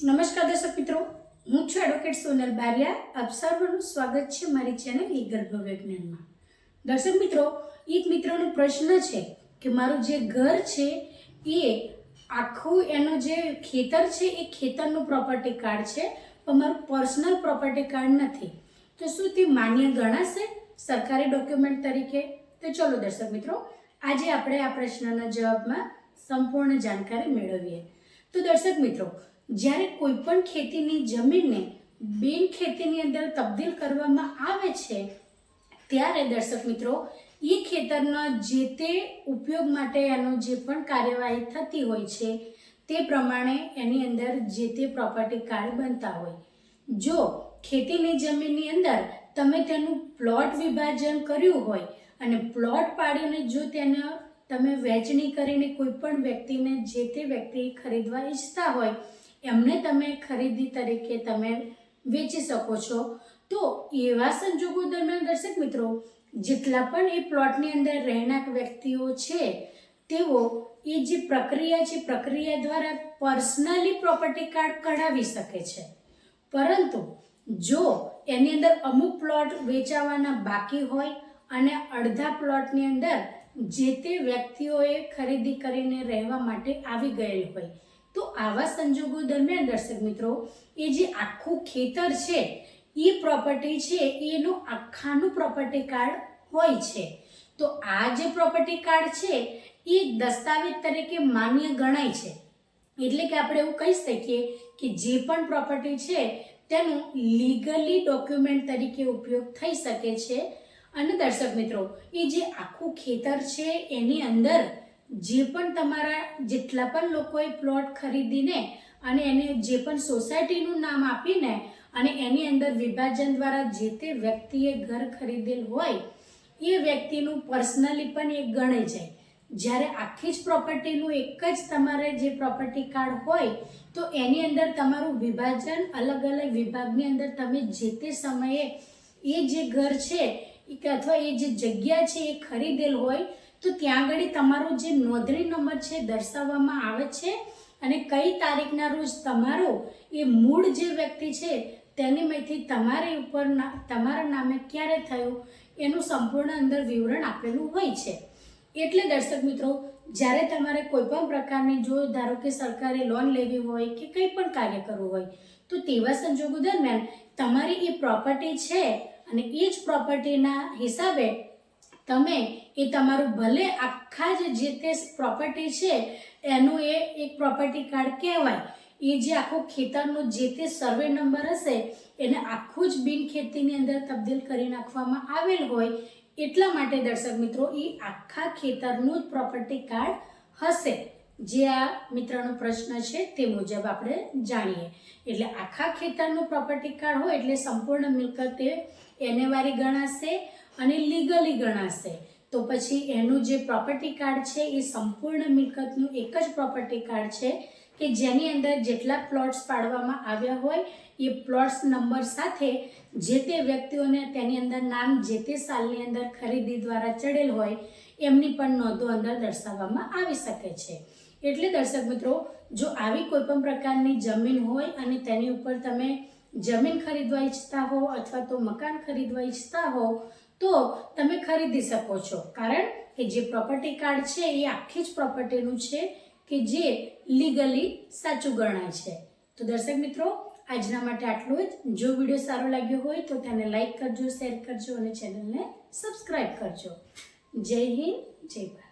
નમસ્કાર દર્શક મિત્રો, હું છું એડવોકેટ સોનલ બારિયા. આપ સર્વનું સ્વાગત છે મારી ચેનલ લીગલ વિજ્ઞાનમાં. દર્શક મિત્રો, એક મિત્રનો પ્રશ્ન છે કે મારું જે ઘર છે એ આખું એનો જે ખેતર છે એ ખેતરનું પ્રોપર્ટી કાર્ડ છે, પણ મારું પર્સનલ પ્રોપર્ટી કાર્ડ નથી, તો શું તે માન્ય ગણાશે સરકારી ડોક્યુમેન્ટ તરીકે? તો ચલો દર્શક મિત્રો, આજે આપણે આ પ્રશ્નના જવાબમાં સંપૂર્ણ જાણકારી મેળવીએ. તો દર્શક મિત્રો, જ્યારે કોઈ પણ ખેતીની જમીનને બિન ખેતીની અંદર તબદીલ કરવામાં આવે છે ત્યારે દર્શક મિત્રો એ ખેતરના જે તે ઉપયોગ માટે એનો જે પણ કાર્યવાહી થતી હોય છે તે પ્રમાણે એની અંદર જે તે પ્રોપર્ટી કાર્ડ બનતા હોય. જો ખેતીની જમીનની અંદર તમે તેનું પ્લોટ વિભાજન કર્યું હોય અને પ્લોટ પાડીને જો તેને તમે વહેંચણી કરીને કોઈ પણ વ્યક્તિને જે તે વ્યક્તિ ખરીદવા ઈચ્છતા હોય એમને તમે ખરીદી તરીકે તમે વેચી શકો છો. તો એવા સંજોગો દરમિયાન દર્શક મિત્રો, જેટલા પણ એ પ્લોટની અંદર રહેણાંક વ્યક્તિઓ છે તેઓ એ જે પ્રક્રિયા છે પ્રક્રિયા દ્વારા પર્સનલી પ્રોપર્ટી કાર્ડ કઢાવી શકે છે. પરંતુ જો એની અંદર અમુક પ્લોટ વેચાવાના બાકી હોય અને અડધા પ્લોટની અંદર જે તે વ્યક્તિઓએ ખરીદી કરીને રહેવા માટે આવી ગયેલ હોય, તો આવા સંજોગો દરમિયાન દર્શક મિત્રો એ જે આખું ખેતર છે એ પ્રોપર્ટી છે એનું આખાનું પ્રોપર્ટી કાર્ડ હોય છે. તો આ જે પ્રોપર્ટી કાર્ડ છે એ દસ્તાવેજ તરીકે માન્ય ગણાય છે. એટલે કે આપણે એવું કહી શકીએ કે જે પણ પ્રોપર્ટી છે તેનું લીગલી ડોક્યુમેન્ટ તરીકે ઉપયોગ થઈ શકે છે. અને દર્શક મિત્રો, એ જે આખું ખેતર છે એની અંદર જે પણ તમારા જેટલા પણ લોકોએ પ્લોટ ખરીદીને અને એને જે પણ સોસાયટીનું નામ આપીને અને એની અંદર વિભાજન દ્વારા જે તે વ્યક્તિએ ઘર ખરીદેલ હોય એ વ્યક્તિનું પર્સનલી પણ એ ગણાઈ જાય. જ્યારે આખી જ પ્રોપર્ટીનું એક જ તમારે જે પ્રોપર્ટી કાર્ડ હોય તો એની અંદર તમારું વિભાજન અલગ અલગ વિભાગની અંદર તમે જે તે સમયે એ જે ઘર છે અથવા એ જે જગ્યા છે એ ખરીદેલ હોય તો ત્યાં આગળ તમારો જે નોંધણી નંબર છે દર્શાવવામાં આવે છે અને કઈ તારીખના રોજ તમારો એ મૂળ જે વ્યક્તિ છે તેની માહિતી તમારી ઉપર તમારા નામે ક્યારે થયું એનું સંપૂર્ણ અંદર વિવરણ આપેલું હોય છે. એટલે દર્શક મિત્રો, જ્યારે તમારે કોઈ પણ પ્રકારની જો ધારો કે સરકારી લોન લેવી હોય કે કંઈ પણ કાર્ય કરવું હોય તો તેવા સંજોગો દરમિયાન તમારી એ પ્રોપર્ટી છે અને એ જ પ્રોપર્ટીના હિસાબે તમે એ તમારું ભલે આખા જે તે પ્રોપર્ટી છે એનું એ એક પ્રોપર્ટી કાર્ડ કહેવાય. એ જે આખું ખેતરનો જે તે સર્વે નંબર હશે એને આખું જ બિન ખેતીની અંદર તબદીલ કરી નાખવામાં આવેલ હોય એટલા માટે દર્શક મિત્રો એ આખા ખેતરનું જ પ્રોપર્ટી કાર્ડ હશે. જે આ મિત્રનો પ્રશ્ન છે તે મુજબ આપણે જાણીએ. એટલે આખા ખેતરનું પ્રોપર્ટી કાર્ડ હોય એટલે સંપૂર્ણ મિલકત એને વારી ગણાશે અને લીગલી ગણાશે. તો પછી એનું જે પ્રોપર્ટી કાર્ડ છે એ સંપૂર્ણ મિલકતનું એક જ પ્રોપર્ટી કાર્ડ છે કે જેની અંદર જેટલા પ્લોટ્સ પાડવામાં આવ્યા હોય એ પ્લોટ્સ નંબર સાથે જે તે વ્યક્તિઓને તેની અંદર નામ જે તે સાલની અંદર ખરીદી દ્વારા ચડેલ હોય એમની પણ નોંધો અંદર દર્શાવવામાં આવી શકે છે. એટલે દર્શક મિત્રો, જો આવી કોઈ પણ પ્રકારની જમીન હોય અને તેની ઉપર તમે જમીન ખરીદવા ઈચ્છતા હો અથવા તો મકાન ખરીદવા ઈચ્છતા હો તો તમે ખરીદી શકો છો, કારણ કે જે પ્રોપર્ટી કાર્ડ છે એ આખી જ પ્રોપર્ટીનું છે કે જે લીગલી સાચું ગણાય છે. તો દર્શક મિત્રો, આજના માટે આટલું જ. જો વિડીયો સારો લાગ્યો હોય તો તેને લાઈક કરજો, શેર કરજો અને ચેનલને સબસ્ક્રાઈબ કરજો. જય હિન્દ, જય ભારત.